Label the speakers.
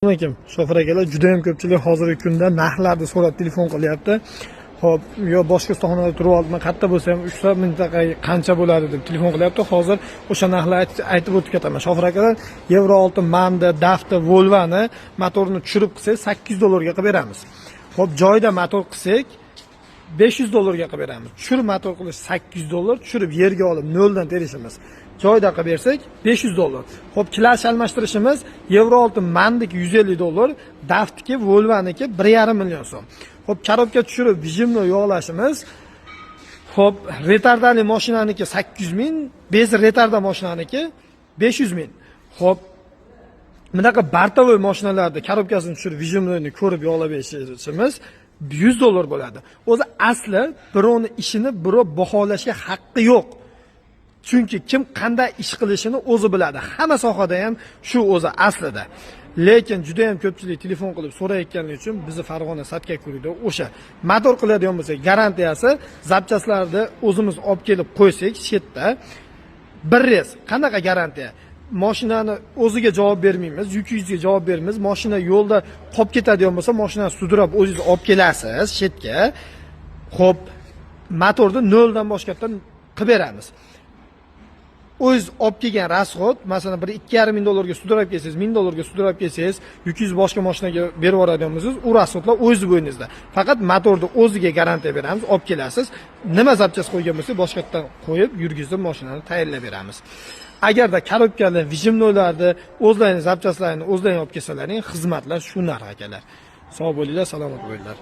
Speaker 1: Assalomu Shofir akalar, juda ham ko'pchilik hozirgi kunda narxlarni so'rab telefon qilyapti. Xo'p, yo boshqa ustaxonada turib oldim, qayerda bo'lsa ham 300 mintaqa qancha bo'ladi deb telefon qilyapti. Hozir o'sha narxlarni aytib o'tib ketaman. Shofir akalar, Euro 6 Manda, Dafta, Volvani motorini tushirib qilsak $800 ga qilib beramiz. Xo'p, joyida motor qilsak $500 ga qilib beramiz. Tushirib motor qilish $800, tushirib yerga olib noldan terishimiz. Joyda qilib bersak $500. Xo'p, klass almashtirishimiz Euro 6 Mandiki $150, Daftiki, Volvaniki 1,5 million so'm. Xo'p, korobka tushirib vijimni yog'lashimiz, xo'p, retardali mashinaniki 800 ming, bez retarda mashinaniki 500 ming. Xo'p, bunaqa bartavoy mashinalarda korobkasini tushirib vijimni ko'rib yog'lab berishimiz $100 bo'ladi. O'zi asli birovni ishini birov baholashga haqqi yo'q. Chunki kim qanday ish qilishini o'zi biladi. Hamma sohada ham shu o'zi aslida. Lekin juda ham ko'pchilik telefon qilib so'rayotganligi uchun bizni Farg'ona Satka ko'rida o'sha motor qiladigan bo'lsak, garantiyasi zapchastlarni o'zimiz olib kelib qo'ysak, chetda bir res. Qanaqa garantiya? Mashinani o'ziga javob bermaymiz, yukingizga javob bermaymiz. Mashina yo'lda qolib ketadigan bo'lsa, mashinani sudrab o'zingiz olib kelasiz chetga. Xo'p, motorni noldan boshlabdan qilib beramiz. O'z olib kelgan rasxod, masalan, $2,5 ga sudrab kelsangiz, $1000 ga sudrab kelsangiz, yukingizni boshqa mashinaga berib yuboradigan bo'lsangiz, u rasxodlar o'z bo'yningizda. Faqat motorni o'ziga garantiya beramiz, olib kelasiz. Nima zapchast qo'ygan bo'lsa, boshqatdan qo'yib, yurgizib mashinani tayyorlab beramiz. Agarda korobkalar, vijimnolarni, o'zlaring zapchastlarini o'zlaring olib kelsalaring, xizmatlar shu narx akalar. Sog' bo'linglar, salomat bo'linglar.